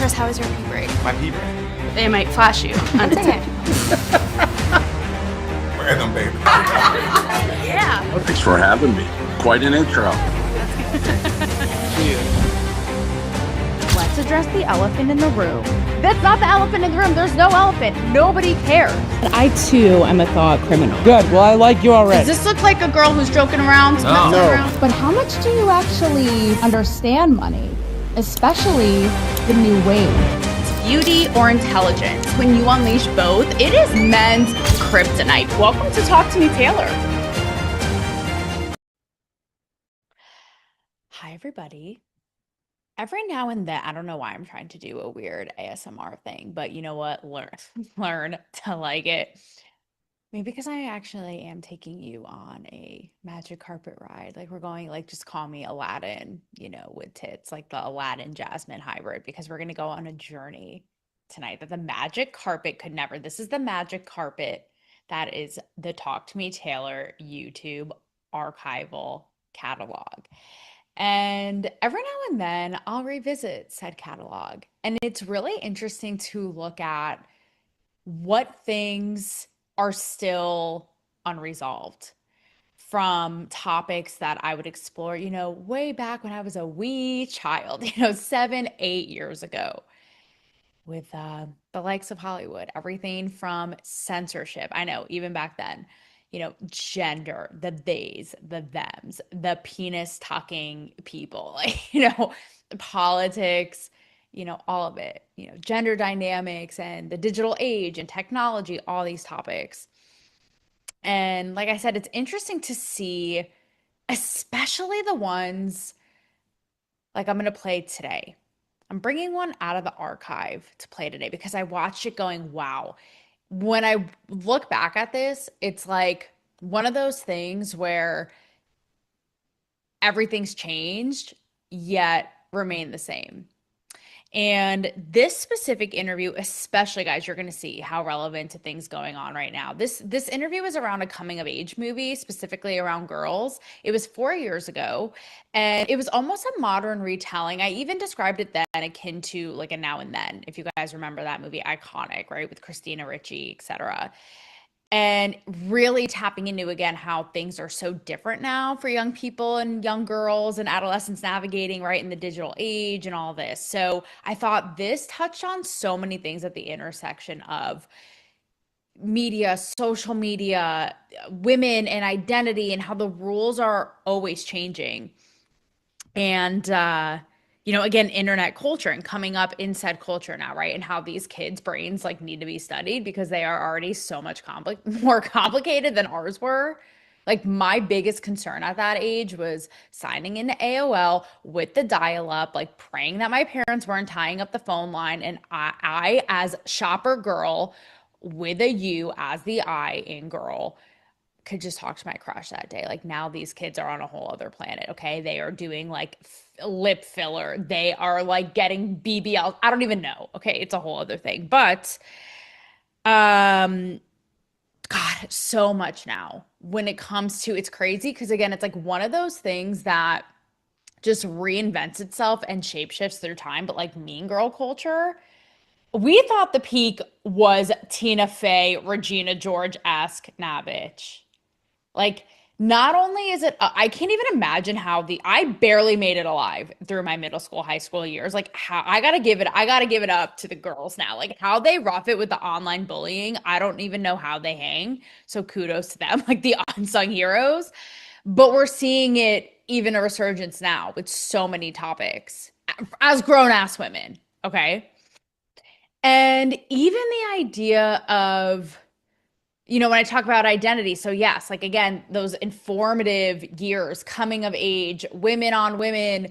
Chris, how was your pee break? My pee break. They might flash you undetected. Random, baby. Yeah. Well, thanks for having me. Quite an intro. Let's address the elephant in the room. That's not the elephant in the room. There's no elephant. Nobody cares. I too am a thought criminal. Good. Well, I like you already. Does this look like a girl who's joking around? No. Around? But how much do you actually understand money? Especially the new wave. Beauty or intelligence? When you unleash both, it is men's kryptonite. Welcome to Talk to Me, Taylor. Hi, everybody. Every now and then, I don't know why I'm trying to do a weird ASMR thing, but you know what? Learn to like it. Maybe because I actually am taking you on a magic carpet ride. Like we're going, like just call me Aladdin, with tits, like the Aladdin Jasmine hybrid, because we're going to go on a journey tonight that the magic carpet could never. This is the magic carpet that is the Talk to Me Taylor YouTube archival catalog. And every now and then I'll revisit said catalog. And it's really interesting to look at what things are still unresolved from topics that I would explore, way back when I was a wee child, 7, 8 years ago with the likes of Hollywood, everything from censorship. I know, even back then, gender, the theys, the thems, the penis tucking people, politics, all of it, gender dynamics and the digital age and technology, all these topics. And like I said, it's interesting to see, especially the ones like I'm going to play today. I'm bringing one out of the archive to play today because I watched it going, wow. When I look back at this, it's like one of those things where everything's changed, yet remain the same. And this specific interview, especially, guys, you're going to see how relevant to things going on right now. This interview is around a coming of age movie, specifically around girls. It was 4 years ago, and it was almost a modern retelling. I even described it then akin to like a Now and Then, if you guys remember that movie, iconic, right, with Christina Ricci, etc. And really tapping into, again, how things are so different now for young people and young girls and adolescents navigating, right, in the digital age and all this. So I thought this touched on so many things at the intersection of media, social media, women and identity, and how the rules are always changing. And, again, internet culture and coming up in said culture now, right? And how these kids' brains need to be studied because they are already so much more complicated than ours were. Like my biggest concern at that age was signing into AOL with the dial-up, like praying that my parents weren't tying up the phone line. And I as shopper girl with a U as the I in girl, could just talk to my crush that day. Like now these kids are on a whole other planet. Okay. They are doing like lip filler. They are like getting BBL. I don't even know. Okay. It's a whole other thing, but, God, so much now when it comes to, it's crazy. Cause again, it's like one of those things that just reinvents itself and shapeshifts through time. But like mean girl culture, we thought the peak was Tina Fey, Regina George-esque. Nah, bitch. Like, not only is it, I can't even imagine how I barely made it alive through my middle school, high school years. Like, how I gotta give it up to the girls now. Like, how they rough it with the online bullying. I don't even know how they hang. So kudos to them, like the unsung heroes. But we're seeing it even a resurgence now with so many topics as grown ass women. Okay. And even the idea of, when I talk about identity, so yes, like again, those informative years, coming of age, women on women,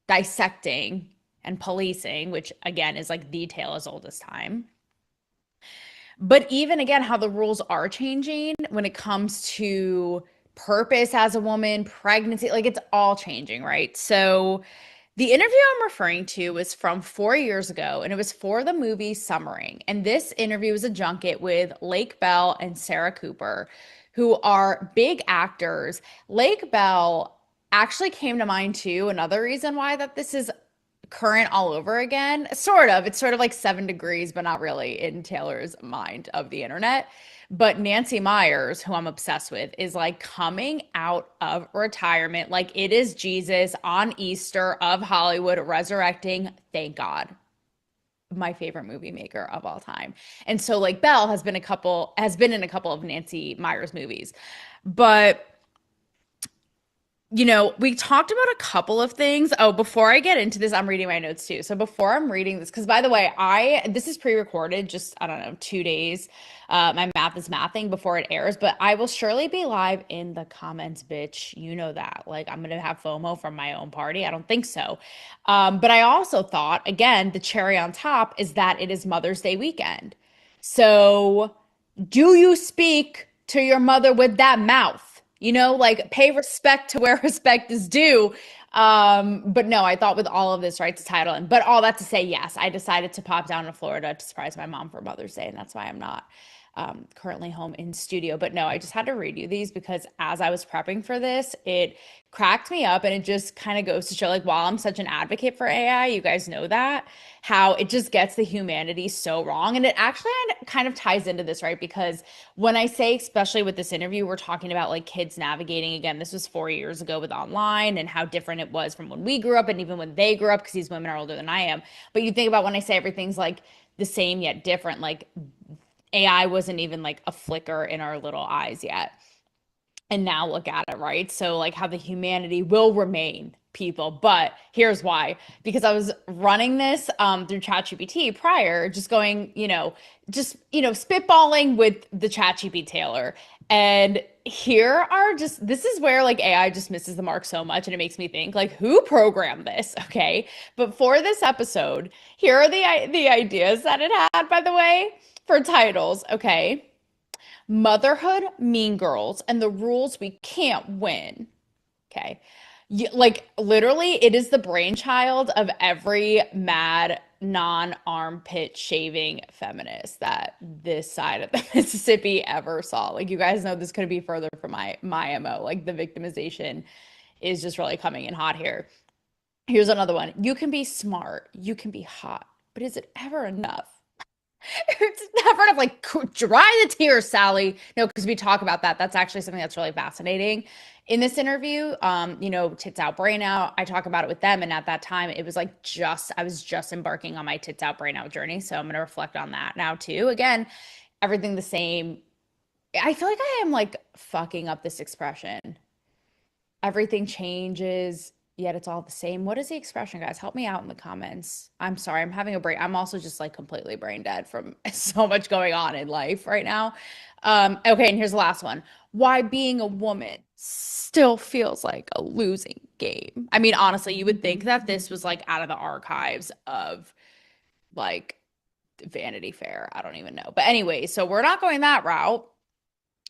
dissecting and policing, which again is like the tale as old as time. But even again, how the rules are changing when it comes to purpose as a woman, pregnancy, like it's all changing, right? So the interview I'm referring to was from 4 years ago, and it was for the movie Summering. And this interview was a junket with Lake Bell and Sarah Cooper, who are big actors. Lake Bell actually came to mind too. Another reason why that this is current all over again, sort of. It's sort of like 7 degrees, but not really in Taylor's mind of the internet. But Nancy Myers, who I'm obsessed with, is like coming out of retirement like it is Jesus on Easter of Hollywood resurrecting. Thank God. My favorite movie maker of all time. And so like Belle has been in a couple of Nancy Myers movies. But we talked about a couple of things. Oh, before I get into this, I'm reading my notes too. So before I'm reading this, because by the way, this is pre-recorded, just I don't know, 2 days. My math is mathing before it airs, but I will surely be live in the comments, bitch. You know that. Like I'm gonna have FOMO from my own party. I don't think so. But I also thought, again, the cherry on top is that it is Mother's Day weekend. So do you speak to your mother with that mouth? Like pay respect to where respect is due. But no, I thought with all of this, right, to title and but all that to say, yes, I decided to pop down to Florida to surprise my mom for Mother's Day, and that's why I'm not currently home in studio. But no, I just had to read you these because as I was prepping for this, it cracked me up, and it just kind of goes to show, like, while I'm such an advocate for AI, you guys know that, how it just gets the humanity so wrong. And it actually kind of ties into this, right? Because when I say, especially with this interview, we're talking about like kids navigating, again, this was 4 years ago with online and how different it was from when we grew up and even when they grew up, because these women are older than I am. But you think about when I say everything's like the same yet different, like AI wasn't even like a flicker in our little eyes yet. And now look at it, right? So, like, how the humanity will remain, people. But here's why. Because I was running this through ChatGPT prior, just going, spitballing with the ChatGPT Taylor. And this is where like AI just misses the mark so much. And it makes me think, like, who programmed this? Okay. But for this episode, here are the ideas that it had, by the way, for titles. Okay. Motherhood, Mean Girls, and the Rules We Can't Win. Okay. Like literally, it is the brainchild of every mad non-armpit shaving feminist that this side of the Mississippi ever saw. Like you guys know, this couldn't be further from my MO. Like the victimization is just really coming in hot here. Here's another one. You can be smart, you can be hot, but is it ever enough? It's never enough. Like, dry the tears, Sally. No, because we talk about that. That's actually something that's really fascinating in this interview. Tits out, brain out. I talk about it with them, and at that time, it was like I was just embarking on my tits out, brain out journey. So I'm gonna reflect on that now too. Again, everything the same. I feel like I am like fucking up this expression. Everything changes, yet it's all the same. What is the expression, guys? Help me out in the comments. I'm sorry, I'm having a break. I'm also just like completely brain dead from so much going on in life right now. Okay, and here's the last one. Why being a woman still feels like a losing game. I mean, honestly, you would think that this was like out of the archives of like Vanity Fair. I don't even know. But anyway, so we're not going that route.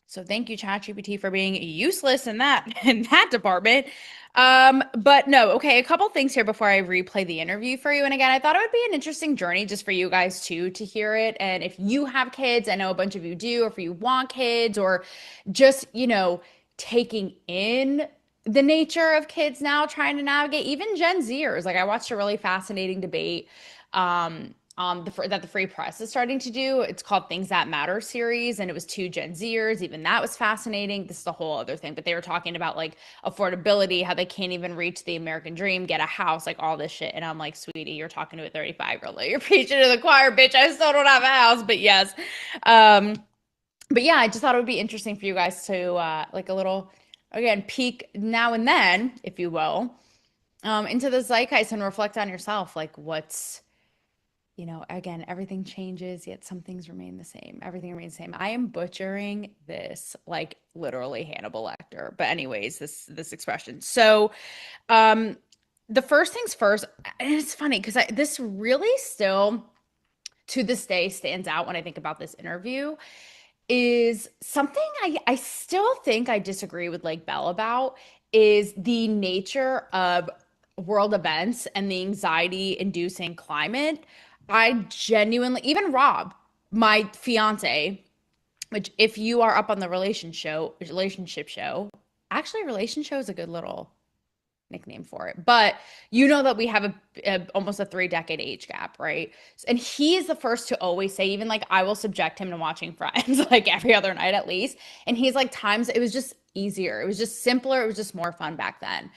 So thank you, ChatGPT, for being useless in that department. But no, okay, a couple things here before I replay the interview for you. And again, I thought it would be an interesting journey just for you guys too to hear it. And if you have kids, I know a bunch of you do, or if you want kids, or just, taking in the nature of kids now trying to navigate, even Gen Zers. Like I watched a really fascinating debate that the Free Press is starting to do. It's called Things That Matter series, and it was two Gen Zers. Even that was fascinating. This is a whole other thing, but they were talking about like affordability, how they can't even reach the American dream, get a house, like all this shit. And I'm like, sweetie, you're talking to a 35-year-old. You're preaching to the choir, bitch. I still don't have a house, but yes. But yeah, I just thought it would be interesting for you guys to like a little, again, peek now and then, if you will, into the zeitgeist and reflect on yourself. Like what's again, everything changes, yet some things remain the same. Everything remains the same. I am butchering this like literally Hannibal Lecter. But anyways, this expression. So the first things first, and it's funny because this really still to this day stands out when I think about this interview, is something I still think I disagree with like Belle about, is the nature of world events and the anxiety inducing climate. I genuinely, even Rob, my fiance, which if you are up on the relationship show, actually relationship show is a good little nickname for it. But you know that we have almost a 3-decade age gap, right? And he is the first to always say, even like I will subject him to watching Friends like every other night at least. And he's like, times it was just easier. It was just simpler. It was just more fun back then.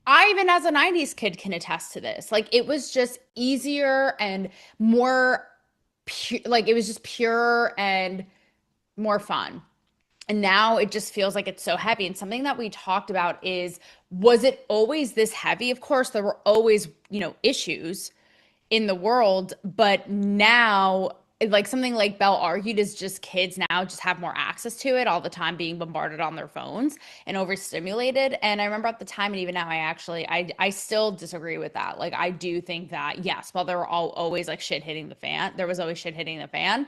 I, even as a 90s kid, can attest to this. Like it was just easier and more pure, like it was just pure and more fun. And now it just feels like it's so heavy. And something that we talked about is, was it always this heavy? Of course, there were always, issues in the world, but now, like something like Belle argued, is just kids now just have more access to it all the time, being bombarded on their phones and overstimulated. And I remember at the time, and even now, I still disagree with that. Like I do think that yes, while there were always like shit hitting the fan, there was always shit hitting the fan.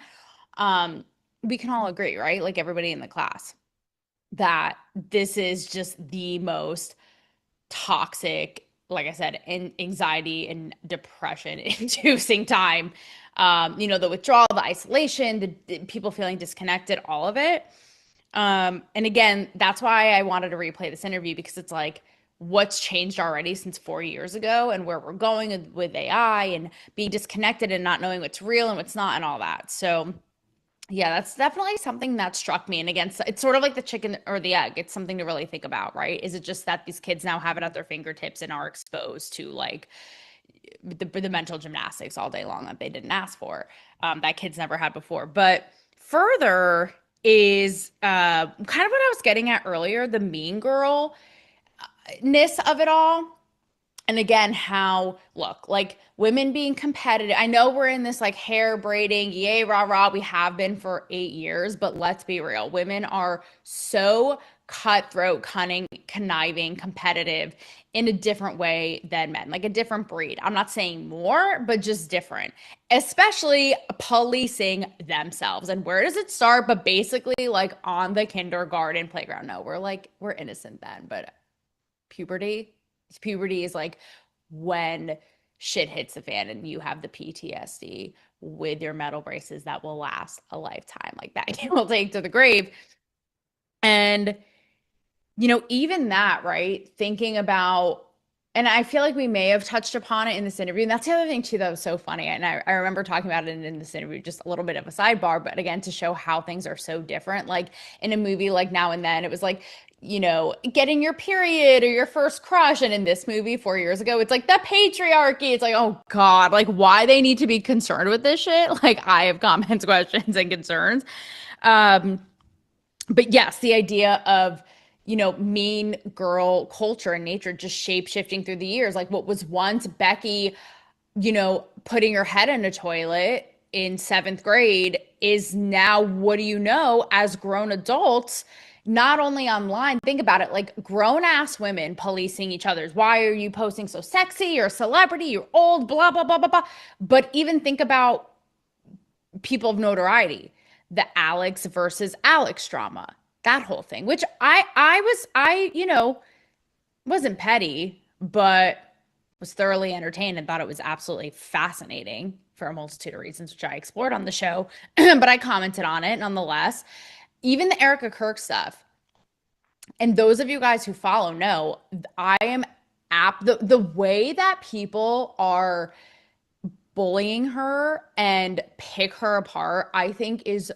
We can all agree, right? Like everybody in the class, that this is just the most toxic, like I said, anxiety and depression inducing time. The withdrawal, the isolation, the people feeling disconnected, all of it. And again, that's why I wanted to replay this interview, because it's like, what's changed already since 4 years ago, and where we're going with AI and being disconnected and not knowing what's real and what's not and all that. So yeah, that's definitely something that struck me. And again, it's sort of like the chicken or the egg. It's something to really think about, right? Is it just that these kids now have it at their fingertips and are exposed to like the mental gymnastics all day long that they didn't ask for, that kids never had before? But further is kind of what I was getting at earlier, the mean girl ness of it all. And again, how, look, like women being competitive. I know we're in this like hair braiding, yay, rah, rah. We have been for 8 years, but let's be real. Women are so cutthroat, cunning, conniving, competitive in a different way than men, like a different breed. I'm not saying more, but just different, especially policing themselves. And where does it start? But basically, like on the kindergarten playground. No, we're innocent then, but puberty. Puberty is like when shit hits the fan and you have the PTSD with your metal braces that will last a lifetime, like that you will take to the grave. And, even that, right? Thinking about, and I feel like we may have touched upon it in this interview. And that's the other thing too that was so funny. And I remember talking about it in this interview, just a little bit of a sidebar, but again, to show how things are so different. Like in a movie like Now and Then, it was like, getting your period or your first crush. And in this movie 4 years ago, it's like the patriarchy. It's like, oh God, like why they need to be concerned with this shit. Like I have comments, questions, and concerns. But yes, the idea of, mean girl culture and nature just shape shifting through the years. Like what was once Becky, putting her head in a toilet in 7th grade is now, what do you know, as grown adults, not only online, think about it, like grown ass women policing each other's. Why are you posting so sexy? You're a celebrity, you're old, blah, blah, blah, blah, blah. But even think about people of notoriety, the Alex versus Alex drama, that whole thing, which I wasn't petty, but was thoroughly entertained and thought it was absolutely fascinating for a multitude of reasons, which I explored on the show, but I commented on it nonetheless. Even the Erica Kirk stuff. And those of you guys who follow know, I am the way that people are bullying her and pick her apart, I think is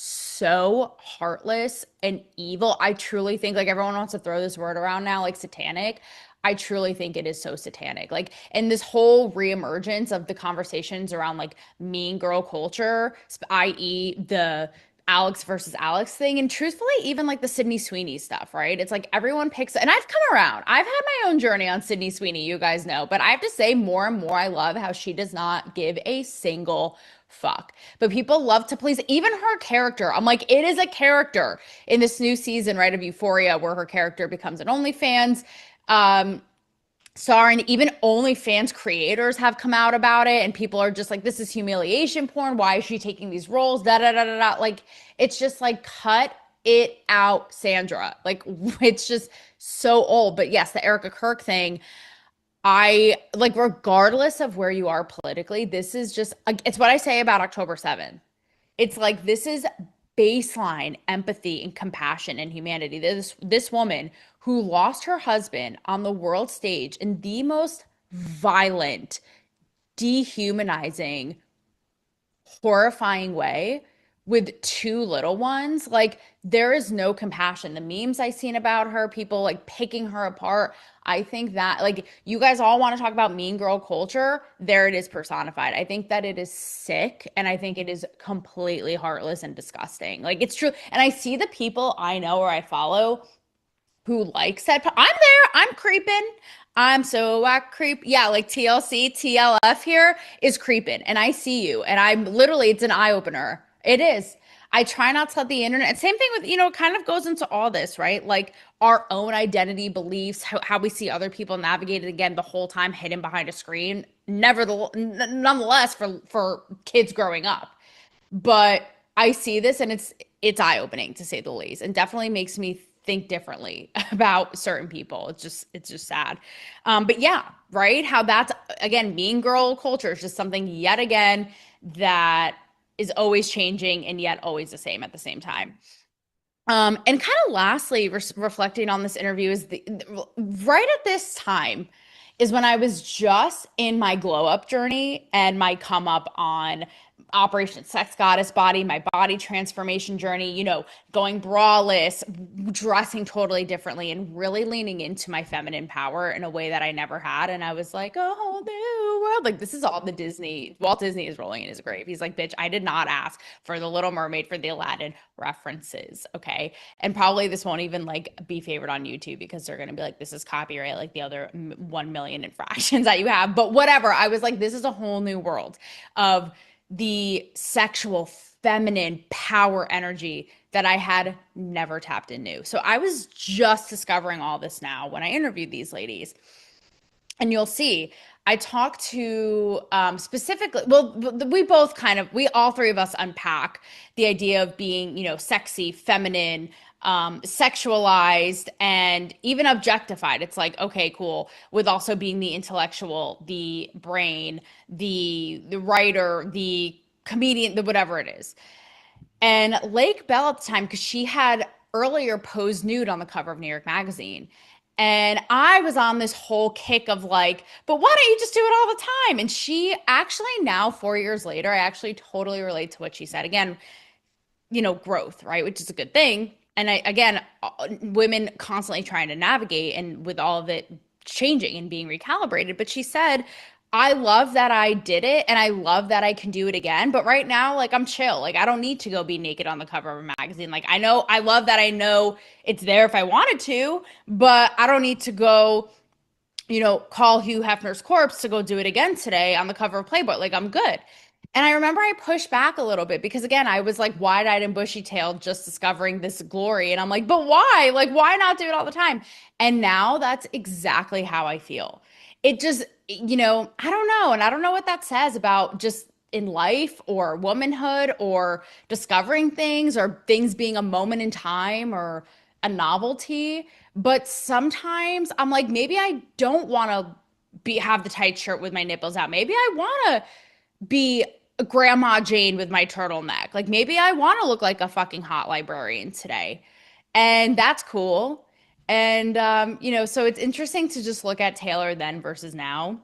so heartless and evil. I truly think, like, everyone wants to throw this word around now, like satanic. I truly think it is so satanic. Like, and this whole reemergence of the conversations around like mean girl culture, i.e., the Alex versus Alex thing. And truthfully, even like the Sydney Sweeney stuff, right? It's like everyone picks, and I've come around. I've had my own journey on Sydney Sweeney, you guys know, but I have to say more and more, I love how she does not give a single fuck. But people love to please even her character. I'm like, it is a character in this new season, right, of Euphoria, where her character becomes an OnlyFans star, and even OnlyFans creators have come out about it, and people are just like, this is humiliation porn. Why is she taking these roles? Da da da da da. Like, it's just like, cut it out, Sandra. Like, it's just so old. But yes, the Erica Kirk thing, I like, regardless of where you are politically, this is just, it's what I say about October 7th. It's like, this is baseline empathy and compassion and humanity. This woman who lost her husband on the world stage in the most violent, dehumanizing, horrifying way with two little ones. Like, there is no compassion. The memes I've seen about her, people like picking her apart. I think that, like, you guys all want to talk about mean girl culture. There it is personified. I think that it is sick, and I think it is completely heartless and disgusting. Like, it's true. And I see the people I know or I follow who likes that. I'm there. I'm creeping. I'm so I creep. Yeah, like TLC, TLF here is creeping. And I see you. And I'm literally, it's an eye opener. It is. I try not to let the internet, same thing with, it kind of goes into all this, right? Like our own identity beliefs, how we see other people navigate it, again, the whole time hidden behind a screen. Nonetheless, for kids growing up. But I see this and it's eye-opening, to say the least, and definitely makes me think differently about certain people. It's just sad. But yeah, right? How that's, again, mean girl culture is just something yet again that is always changing and yet always the same at the same time. And kind of lastly, reflecting on this interview is right at this time is when I was just in my glow up journey and my come up on Operation Sex Goddess body, my body transformation journey, going braless, dressing totally differently, and really leaning into my feminine power in a way that I never had. And I was like, a whole new world. Like, this is all Walt Disney is rolling in his grave. He's like, bitch, I did not ask for the Little Mermaid, for the Aladdin references. Okay. And probably this won't even like be favored on YouTube because they're going to be like, this is copyright, like the other 1 million infractions that you have. But whatever. I was like, this is a whole new world of the sexual feminine power energy that I had never tapped into. So I was just discovering all this now when I interviewed these ladies. And you'll see, I talked to specifically, well, we all three of us unpack the idea of being, sexy, feminine, sexualized, and even objectified. It's like, okay, cool. With also being the intellectual, the brain, the writer, the comedian, the whatever it is. And Lake Bell at the time, because she had earlier posed nude on the cover of New York Magazine. And I was on this whole kick of like, but why don't you just do it all the time? And she actually now, 4 years later, I actually totally relate to what she said. Again, growth, right? Which is a good thing. And again, women constantly trying to navigate and with all of it changing and being recalibrated. But she said, I love that I did it and I love that I can do it again. But right now, like, I'm chill. Like, I don't need to go be naked on the cover of a magazine. Like, I love that I know it's there if I wanted to, but I don't need to go, call Hugh Hefner's corpse to go do it again today on the cover of Playboy. Like, I'm good. And I remember I pushed back a little bit because, again, I was like wide-eyed and bushy-tailed just discovering this glory. And I'm like, but why? Like, why not do it all the time? And now that's exactly how I feel. It just, I don't know. And I don't know what that says about just in life or womanhood or discovering things or things being a moment in time or a novelty. But sometimes I'm like, maybe I don't want to have the tight shirt with my nipples out. Maybe I want to be Grandma Jane with my turtleneck. Like, maybe I want to look like a fucking hot librarian today. And that's cool. And, so it's interesting to just look at Taylor then versus now.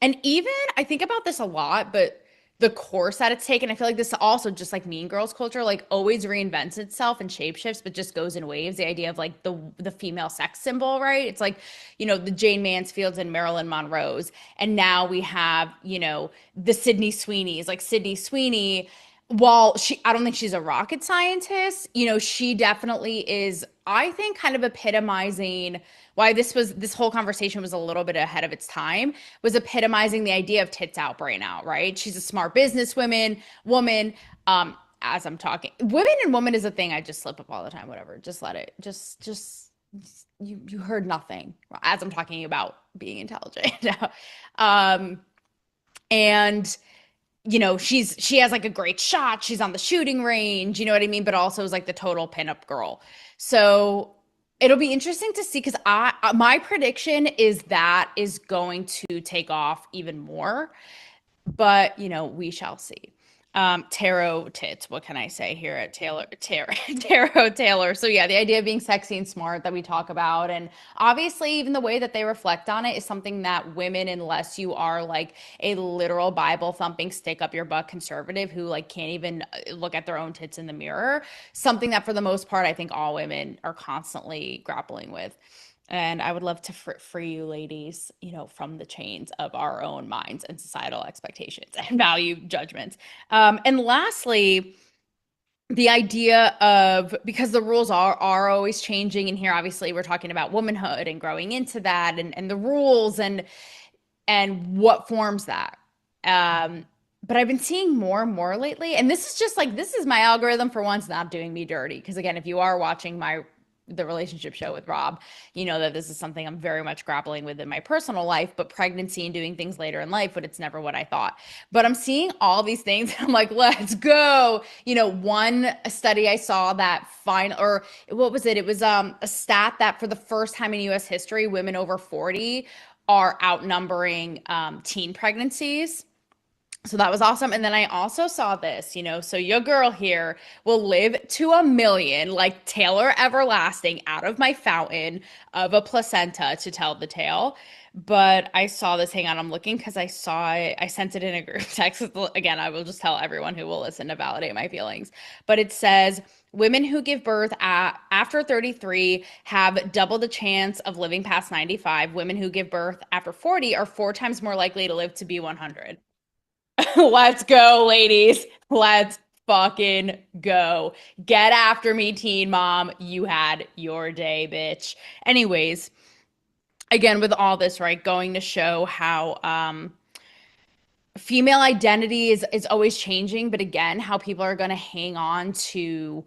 And even I think about this a lot, but the course that it's taken, I feel like this also, just like Mean Girls culture, like always reinvents itself and shapeshifts, but just goes in waves. The idea of like the female sex symbol, right? It's like, the Jane Mansfields and Marilyn Monroes. And now we have, the Sydney Sweeneys, like Sydney Sweeney. While I don't think she's a rocket scientist, she definitely is, I think, kind of epitomizing why this whole conversation was a little bit ahead of its time, was epitomizing the idea of tits out, brain out, right? She's a smart businesswoman, woman. As I'm talking, women and woman is a thing I just slip up all the time, whatever. Just let it, just you heard nothing as I'm talking about being intelligent. And she has like a great shot. She's on the shooting range, you know what I mean? But also is like the total pinup girl. So it'll be interesting to see, because my prediction is that is going to take off even more. But we shall see. Tarot tits. What can I say here at Tarot Taylor? So yeah, the idea of being sexy and smart that we talk about, and obviously even the way that they reflect on it is something that women, unless you are like a literal Bible thumping, stick up your butt conservative who like can't even look at their own tits in the mirror, something that for the most part I think all women are constantly grappling with. And I would love to free you ladies, from the chains of our own minds and societal expectations and value judgments. And lastly, the idea of, because the rules are always changing, and here obviously we're talking about womanhood and growing into that, and the rules and what forms that. But I've been seeing more and more lately, and this is just like, this is my algorithm for once not doing me dirty. Because again, if you are watching the relationship show with Rob, you know that this is something I'm very much grappling with in my personal life, but pregnancy and doing things later in life, but it's never what I thought. But I'm seeing all these things and I'm like, let's go. One study I saw that or what was it? It was a stat that for the first time in US history, women over 40 are outnumbering teen pregnancies. So that was awesome. And then I also saw this, so your girl here will live to 1,000,000, like Taylor Everlasting, out of my fountain of a placenta to tell the tale. But I saw this, hang on, I'm looking because I saw it, I sent it in a group text. Again, I will just tell everyone who will listen to validate my feelings. But it says, women who give birth after 33 have double the chance of living past 95. Women who give birth after 40 are 4 times more likely to live to be 100. Let's go, ladies. Let's fucking go. Get after me, teen mom. You had your day, bitch. Anyways, again, with all this, right, going to show how female identity is always changing, but again, how people are going to hang on to,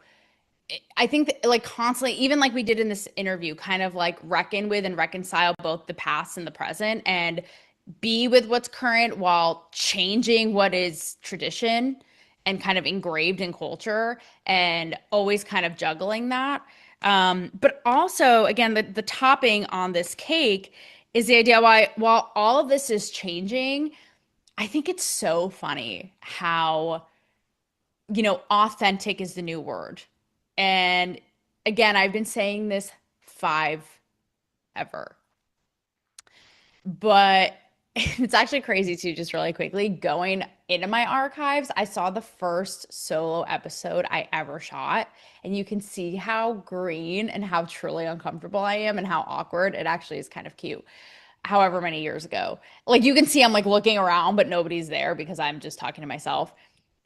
I think that, like, constantly, even like we did in this interview, kind of like reckon with and reconcile both the past and the present, and be with what's current while changing what is tradition and kind of engraved in culture, and always kind of juggling that. But also, again, the topping on this cake is the idea why, while all of this is changing, I think it's so funny how, authentic is the new word. And again, I've been saying this five ever. But it's actually crazy too, just really quickly, going into my archives, I saw the first solo episode I ever shot, and you can see how green and how truly uncomfortable I am and how awkward. It actually is kind of cute. However many years ago. Like you can see I'm like looking around, but nobody's there because I'm just talking to myself.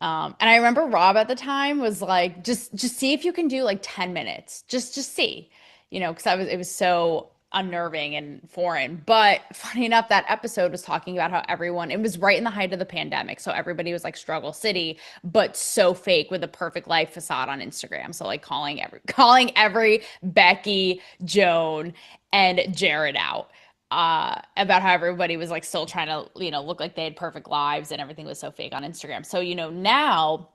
And I remember Rob at the time was like, just see if you can do like 10 minutes. Just see, because it was so unnerving and foreign. But funny enough, that episode was talking about how it was right in the height of the pandemic. So everybody was like struggle city, but so fake, with a perfect life facade on Instagram. So like calling every Becky, Joan, and Jared out. About how everybody was like still trying to, look like they had perfect lives and everything was so fake on Instagram. So, now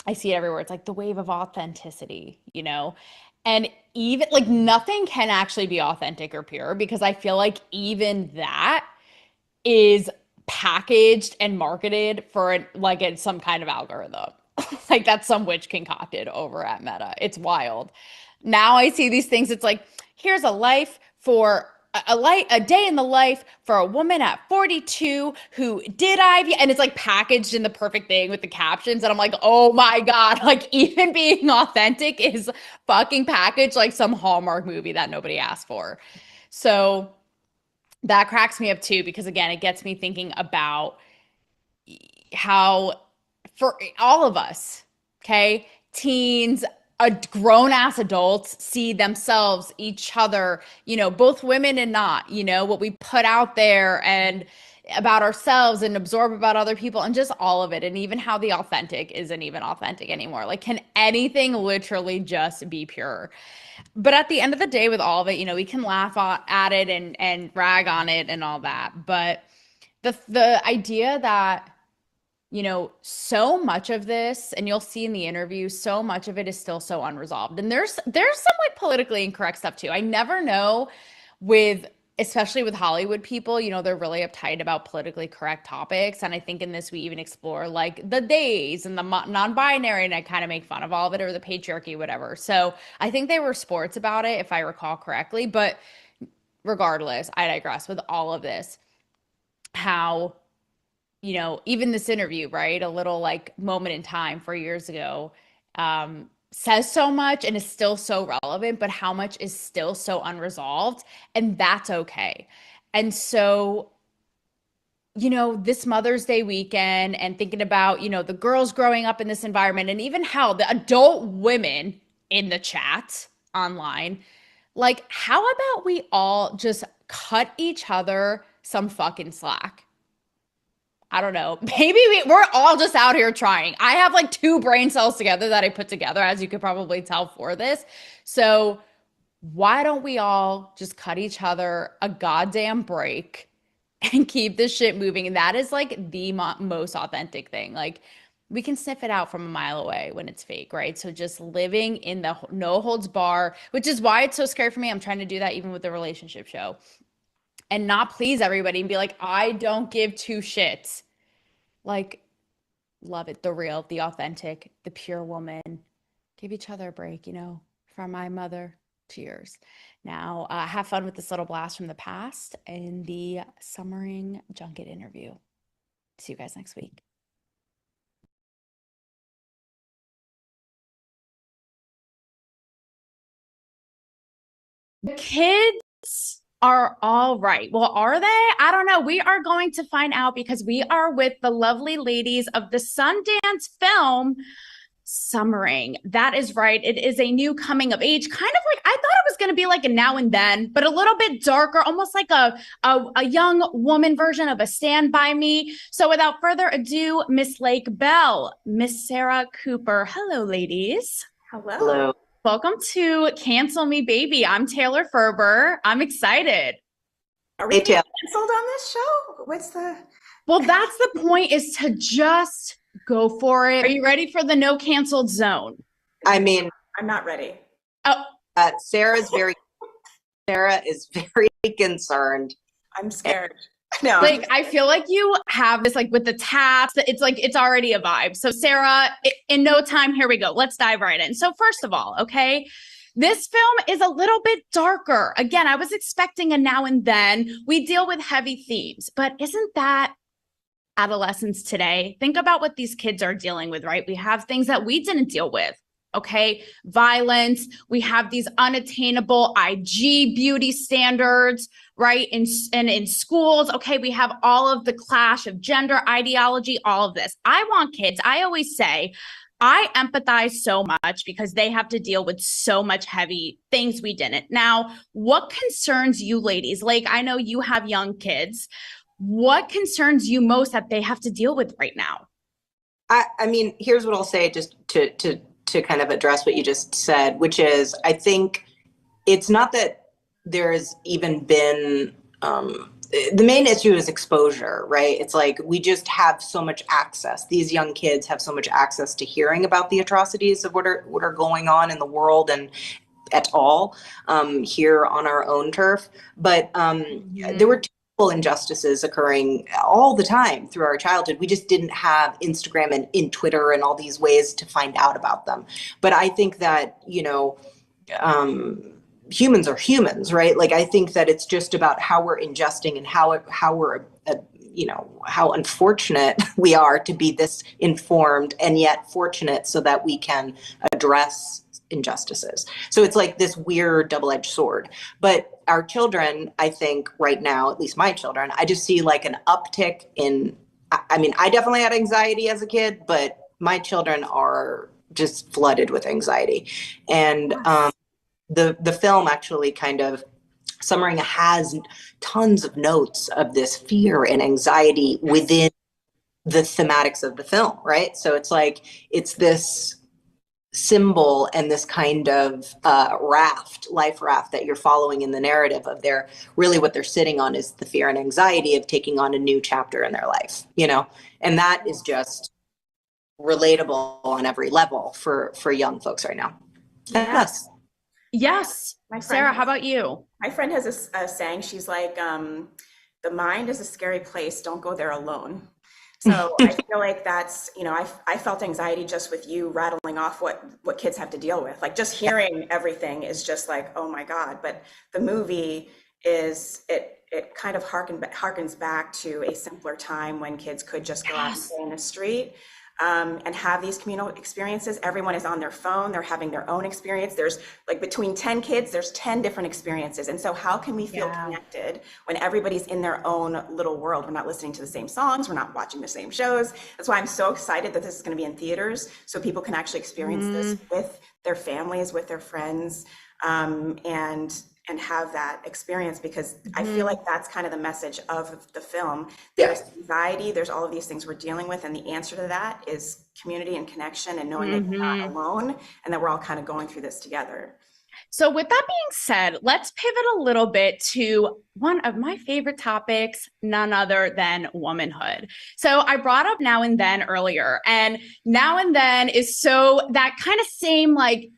I see it everywhere. It's like the wave of authenticity, and even like nothing can actually be authentic or pure, because I feel like even that is packaged and marketed for some kind of algorithm. Like that's some witch concocted over at Meta. It's wild. Now I see these things. It's like, here's a day in the life for a woman at 42 who did IVF, and it's like packaged in the perfect thing with the captions, and I'm like, oh my God, like even being authentic is fucking packaged like some Hallmark movie that nobody asked for. So that cracks me up too, because again, it gets me thinking about how, for all of us, okay, teens, grown ass adults, see themselves, each other, both women and not, what we put out there and about ourselves and absorb about other people, and just all of it. And even how the authentic isn't even authentic anymore. Like, can anything literally just be pure? But at the end of the day, with all of it, we can laugh at it and rag on it and all that. But the idea that, so much of this, and you'll see in the interview, so much of it is still so unresolved. And there's some like politically incorrect stuff too. I never know with especially with Hollywood people, you know, they're really uptight about politically correct topics. And I think in this, we even explore like the days and the non-binary, and I kind of make fun of all of it, or the patriarchy, whatever. So I think they were sports about it, if I recall correctly. But regardless, I digress with all of this. How, you know, even this interview, right? A little like moment in time 4 years ago, says so much and is still so relevant, but how much is still so unresolved. And that's okay. And so, you know, this Mother's Day weekend and thinking about, you know, the girls growing up in this environment and even how the adult women in the chat online, like, how about we all just cut each other some fucking slack? I don't know. Maybe we're all just out here trying. I have like 2 brain cells together that I put together, as you could probably tell for this. So why don't we all just cut each other a goddamn break and keep this shit moving? And that is like the most authentic thing. Like, we can sniff it out from a mile away when it's fake, right? So just living in the no holds bar, which is why it's so scary for me. I'm trying to do that even with the relationship show, and not please everybody and be like, I don't give 2 shits. Like, love it. The real, the authentic, the pure woman. Give each other a break, you know, from my mother to yours. Now, have fun with this little blast from the past in the Summering Junket interview. See you guys next week. The kids are all right. Well, are they? I don't know. We are going to find out because we are with the lovely ladies of the Sundance film Summering. That is right. It is a new coming of age, kind of like, I thought it was going to be like a Now and Then, but a little bit darker, almost like a young woman version of a Stand By Me. So without further ado, Miss Lake Bell, Miss Sarah Cooper. Hello, ladies. Hello. Welcome to Cancel Me Baby. I'm Taylor Ferber. I'm excited. Are we getting canceled on this show? What's the... Well, that's the point, is to just go for it. Are you ready for the no canceled zone? I mean, I'm not ready. Oh, Sarah is very concerned. I'm scared. No. Like, I feel like you have this, like, with the taps, it's like, it's already a vibe. So Sarah, in no time, here we go. Let's dive right in. So first of all, okay, this film is a little bit darker. Again, I was expecting a Now and Then. We deal with heavy themes, but isn't that adolescence today? Think about what these kids are dealing with, right? We have things that we didn't deal with. Okay, violence. We have these unattainable IG beauty standards, right? In schools. Okay, we have all of the clash of gender ideology, all of this. I want kids. I always say, I empathize so much because they have to deal with so much heavy things we didn't. Now, what concerns you ladies? Like, I know you have young kids. What concerns you most that they have to deal with right now? I mean, here's what I'll say, just to kind of address what you just said, which is, I think it's not that there's even been, the main issue is exposure, right? It's like, we just have so much access. These young kids have so much access to hearing about the atrocities of what are going on in the world and at all, here on our own turf. But there were injustices occurring all the time through our childhood. We just didn't have Instagram and in Twitter and all these ways to find out about them. But I think that, you know, humans are humans, right? Like, I think that it's just about how we're ingesting and how we're, you know, how unfortunate we are to be this informed and yet fortunate so that we can address injustices. So it's like this weird double-edged sword. But our children, I think right now, at least my children, I just see like an uptick in, I mean, I definitely had anxiety as a kid, but my children are just flooded with anxiety. And the film actually kind of, Summering has tons of notes of this fear and anxiety within the thematics of the film, right? So it's like, it's this symbol and this kind of life raft that you're following in the narrative of their, really what they're sitting on is the fear and anxiety of taking on a new chapter in their life, you know? And that is just relatable on every level for young folks right now. Yes. Yes. My friend Sarah, has- how about you? My friend has a saying. She's like, the mind is a scary place. Don't go there alone. So I feel like that's, I felt anxiety just with you rattling off what kids have to deal with. Like just hearing everything is just like, oh my God. But the movie it kind of harkens back to a simpler time when kids could just go out and play in the street. And have these communal experiences. Everyone is on their phone. They're having their own experience. There's like between 10 kids, there's 10 different experiences. And so how can we feel connected when everybody's in their own little world? We're not listening to the same songs. We're not watching the same shows. That's why I'm so excited that this is going to be in theaters so people can actually experience this with their families, with their friends, and have that experience, because I feel like that's kind of the message of the film. There's anxiety, there's all of these things we're dealing with, and the answer to that is community and connection and knowing that you're not alone and that we're all kind of going through this together. So with that being said, let's pivot a little bit to one of my favorite topics, none other than womanhood. So I brought up Now and Then earlier, and Now and Then is so that kind of same like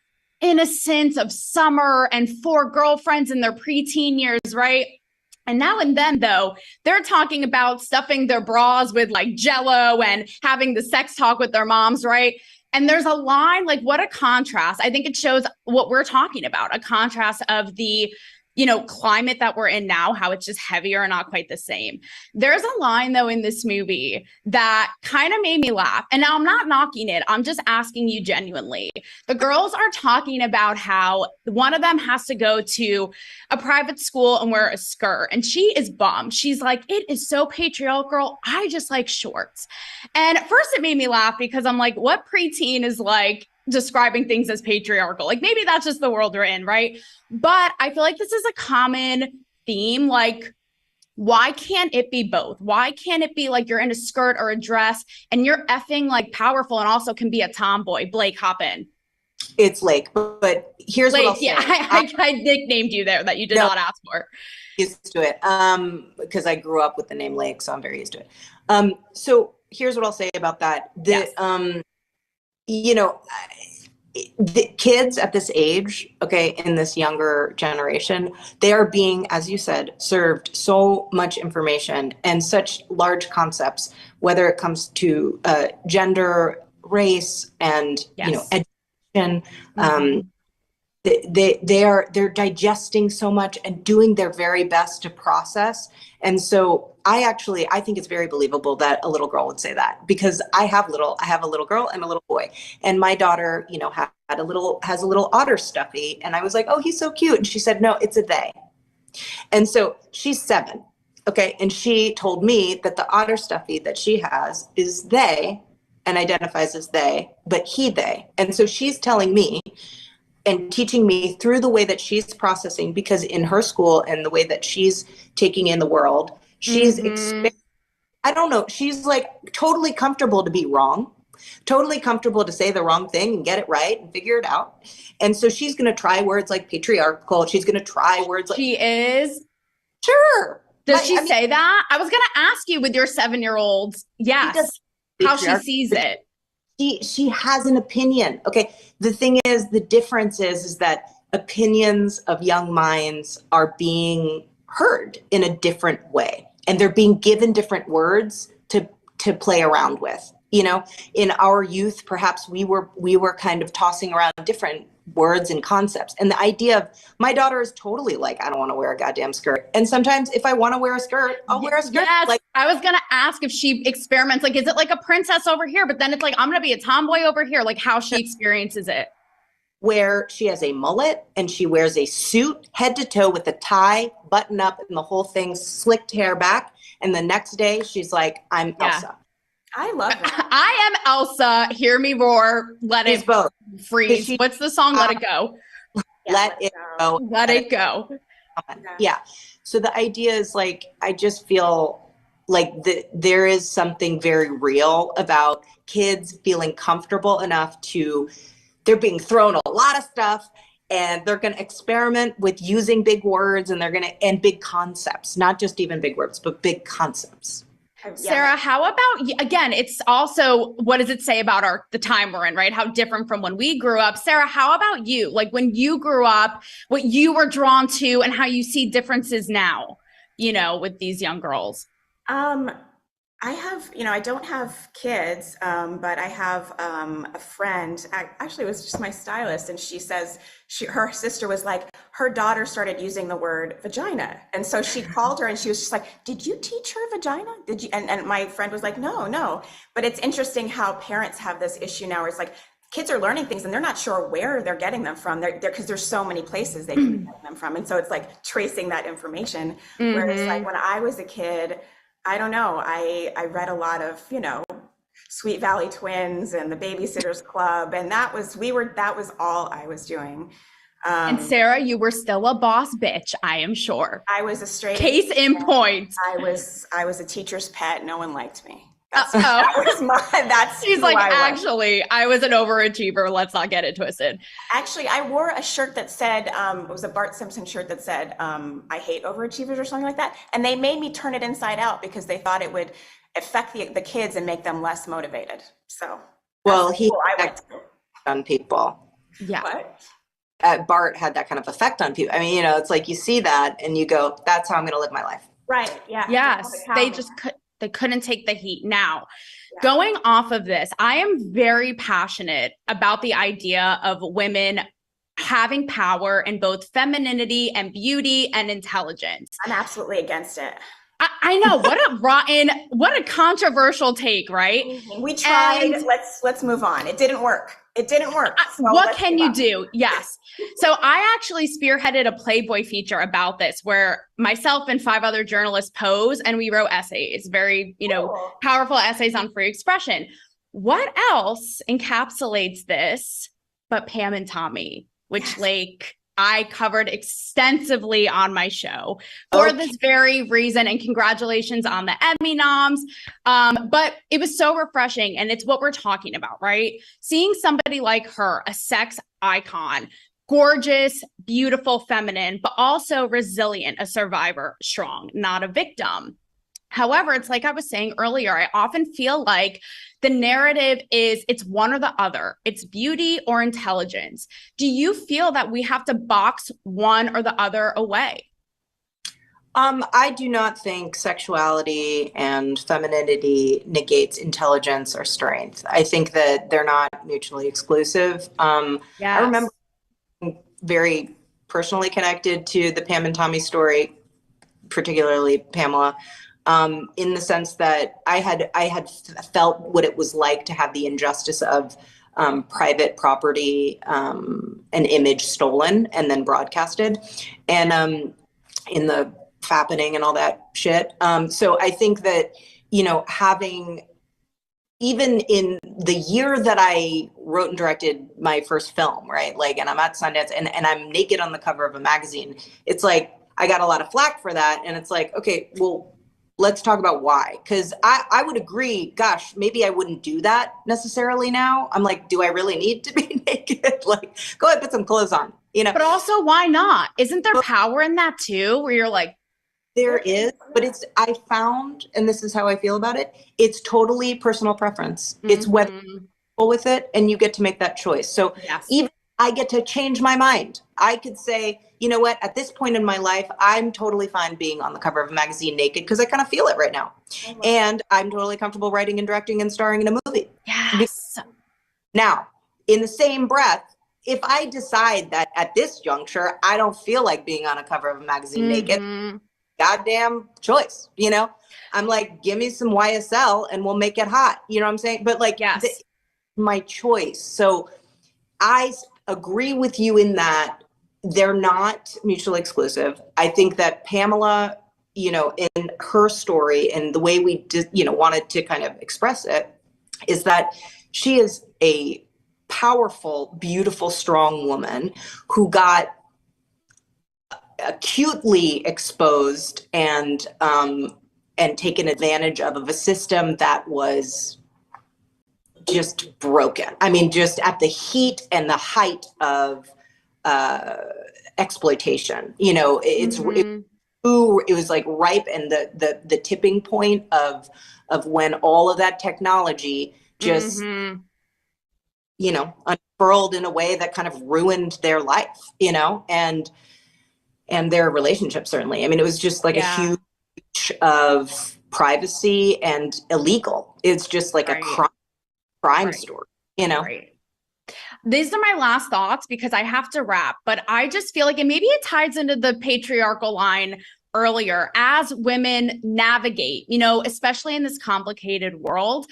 innocence of summer and four girlfriends in their preteen years, right? And Now and Then, though, they're talking about stuffing their bras with like Jello and having the sex talk with their moms, right? And there's a line, like, what a contrast. I think it shows what we're talking about, a contrast of the climate that we're in now, how it's just heavier and not quite the same. There's a line, though, in this movie that kind of made me laugh. And now I'm not knocking it. I'm just asking you genuinely. The girls are talking about how one of them has to go to a private school and wear a skirt. And she is bummed. She's like, it is so patriarchal. I just like shorts. And at first it made me laugh because I'm like, what preteen is like describing things as patriarchal? Like maybe that's just the world we're in, right? But I feel like this is a common theme. Like, why can't it be both? Why can't it be like you're in a skirt or a dress and you're effing like powerful and also can be a tomboy? Blake, hop in. It's Lake, but here's Blake, what I'll say. I nicknamed you there that you did not ask for. Used to it because I grew up with the name Lake, so I'm very used to it. So here's what I'll say about that. The kids at this age, okay, in this younger generation, they are being, as you said, served so much information and such large concepts, whether it comes to gender, race, and education. They're digesting so much and doing their very best to process. And so I think it's very believable that a little girl would say that, because I have a little girl and a little boy, and my daughter, has a little otter stuffy, and I was like, oh, he's so cute. And she said, no, it's a they. And so she's 7. Okay. And she told me that the otter stuffy that she has is they and identifies as they, but they. And so she's telling me and teaching me through the way that she's processing, because in her school and the way that she's taking in the world, she's I don't know, she's like totally comfortable to be wrong, totally comfortable to say the wrong thing and get it right and figure it out. And so she's going to try words like patriarchal. She's going to try words like... She is? Sure. Does she say that? I was going to ask you with your 7-year-old, yes, how she sees it. She has an opinion. Okay. The thing is, the difference is that opinions of young minds are being heard in a different way, and they're being given different words to play around with. In our youth, perhaps we were kind of tossing around different words and concepts. And the idea of, my daughter is totally like, I don't want to wear a goddamn skirt. And sometimes if I want to wear a skirt, I'll wear a skirt. Yes. Like, I was going to ask if she experiments, like, is it like a princess over here? But then it's like, I'm going to be a tomboy over here, like how she experiences it. Where she has a mullet and she wears a suit head to toe with a tie, button up, and the whole thing slicked hair back. And the next day she's like, I'm Elsa. I love that. I am Elsa. Hear me roar. Let it both. freeze. What's the song? Let it go. Let it go. Let it go. Yeah. So the idea is like, I just feel like there is something very real about kids feeling comfortable enough they're being thrown a lot of stuff, and they're going to experiment with using big words, and and big concepts, not just even big words, but big concepts. Sarah, how about again, it's also, what does it say about the time we're in, right? How different from when we grew up. Sarah, how about you? Like when you grew up, what you were drawn to and how you see differences now, with these young girls? I have, I don't have kids, but I have a friend. Actually, it was just my stylist, and she says her sister was like, her daughter started using the word vagina, and so she called her, and she was just like, "Did you teach her vagina? Did you?" And my friend was like, "No, no." But it's interesting how parents have this issue now, where it's like kids are learning things, and they're not sure where they're getting them from. They're because there's so many places they can be getting them from, and so it's like tracing that information. Whereas like when I was a kid, I don't know. I read a lot of, Sweet Valley Twins and the Babysitters Club, and that was all I was doing. And Sarah, you were still a boss bitch, I am sure. I was a straight case in point. I was a teacher's pet. No one liked me. That's she's like, actually, I was an overachiever. Let's not get it twisted. Actually, I wore a shirt that said, it was a Bart Simpson shirt that said, I hate overachievers or something like that. And they made me turn it inside out because they thought it would affect the kids and make them less motivated. So, well, he on people. Yeah. What? Bart had that kind of effect on people. I mean, it's like you see that and you go, that's how I'm going to live my life. Right. Yeah. Yes. They couldn't take the heat. Now, going off of this, I am very passionate about the idea of women having power in both femininity and beauty and intelligence. I'm absolutely against it. I know, what a controversial take, right? We tried. Let's move on. It didn't work. So what can you do? Yes. So I actually spearheaded a Playboy feature about this where myself and 5 other journalists posed and we wrote essays, very, powerful essays on free expression. What else encapsulates this but Pam and Tommy, which I covered extensively on my show for this very reason, and congratulations on the Emmy noms. But it was so refreshing, and it's what we're talking about, right? Seeing somebody like her, a sex icon, gorgeous, beautiful, feminine, but also resilient, a survivor, strong, not a victim. However, it's like I was saying earlier, I often feel like the narrative is it's one or the other. It's beauty or intelligence. Do you feel that we have to box one or the other away? I do not think sexuality and femininity negates intelligence or strength. I think that they're not mutually exclusive. I remember very personally connected to the Pam and Tommy story, particularly Pamela. In the sense that I had felt what it was like to have the injustice of private property and image stolen and then broadcasted, and in the fappening and all that shit. So I think that having, even in the year that I wrote and directed my first film, right? Like, and I'm at Sundance and I'm naked on the cover of a magazine. It's like I got a lot of flack for that, and it's like, okay, well, let's talk about why. Because I would agree, gosh, maybe I wouldn't do that necessarily now. I'm like, do I really need to be naked? Like, go ahead, put some clothes on, But also, why not? Isn't there power in that too? Where you're like, there is, but I found, and this is how I feel about it, it's totally personal preference. It's whether you're comfortable with it and you get to make that choice. So even I get to change my mind. I could say, you know what, at this point in my life, I'm totally fine being on the cover of a magazine naked because I kind of feel it right now. And I'm totally comfortable writing and directing and starring in a movie. Yes. Now, in the same breath, if I decide that at this juncture, I don't feel like being on a cover of a magazine naked, goddamn choice, I'm like, give me some YSL and we'll make it hot. You know what I'm saying? But like, my choice. So I agree with you in that they're not mutually exclusive. I think that Pamela, in her story and the way we did, wanted to kind of express it is that she is a powerful, beautiful, strong woman who got acutely exposed and taken advantage of a system that was just broken. I mean, just at the heat and the height of exploitation. It it was like ripe, and the tipping point of when all of that technology just unfurled in a way that kind of ruined their life, and their relationship. Certainly, I mean, it was just like a huge of privacy and illegal. It's just like a crime story, Right. These are my last thoughts because I have to wrap, but I just feel like, and maybe it ties into the patriarchal line earlier, as women navigate, especially in this complicated world.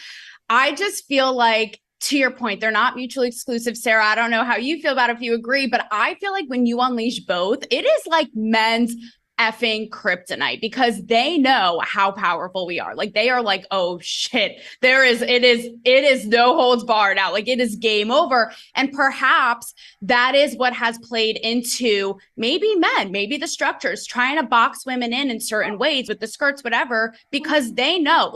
I just feel like, to your point, they're not mutually exclusive. Sarah, I don't know how you feel about it, if you agree, but I feel like when you unleash both, it is like men's effing kryptonite, because they know how powerful we are. Like, they are like, oh shit, it is no holds barred out. Like, it is game over. And perhaps that is what has played into maybe the structures trying to box women in certain ways with the skirts, whatever, because they know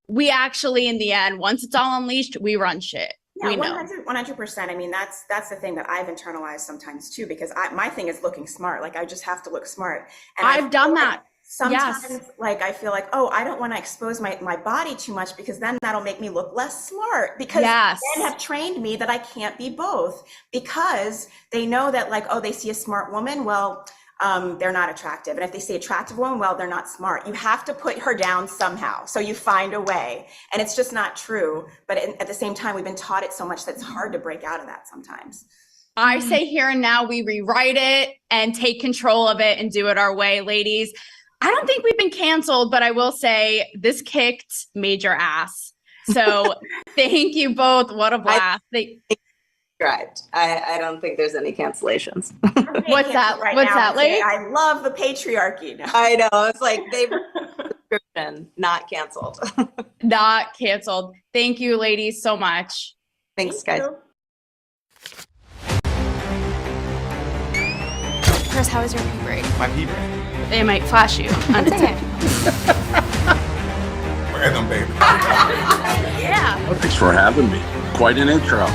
we actually, in the end, once it's all unleashed, we run shit. Yeah, we know. 100%. I mean, that's the thing that I've internalized sometimes too, because my thing is looking smart. Like, I just have to look smart. And I've done that. Sometimes, like, I feel like, oh, I don't want to expose my body too much, because then that'll make me look less smart, because men have trained me that I can't be both, because they know that, like, oh, they see a smart woman, well, they're not attractive. And if they see attractive woman, well, they're not smart. You have to put her down somehow. So you find a way, and it's just not true. But at the same time, we've been taught it so much that it's hard to break out of that sometimes. I say here and now we rewrite it and take control of it and do it our way, ladies. I don't think we've been canceled, but I will say this kicked major ass. So thank you both. What a blast. I don't think there's any cancellations. What's that? What's that, lady? I love the patriarchy. No. I know. It's like they subscription, not canceled. Not canceled. Thank you, ladies, so much. Thanks, guys. Chris, how was your pee break? My pee break. It might flash you on TikTok. Random baby. Yeah. Thanks for having me. Quite an intro.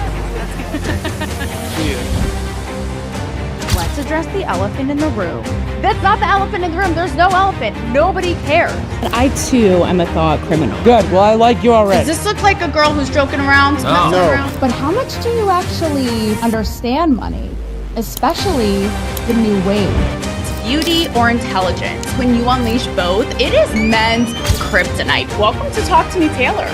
Let's address the elephant in the room. That's not the elephant in the room. There's no elephant. Nobody cares. And I too am a thought criminal. Good. Well, I like you already. Does this look like a girl who's joking around? No. Messing around? But how much do you actually understand money, especially the new wave? Beauty or intelligence? When you unleash both, it is men's kryptonite. Welcome to Talk to Me, Taylor.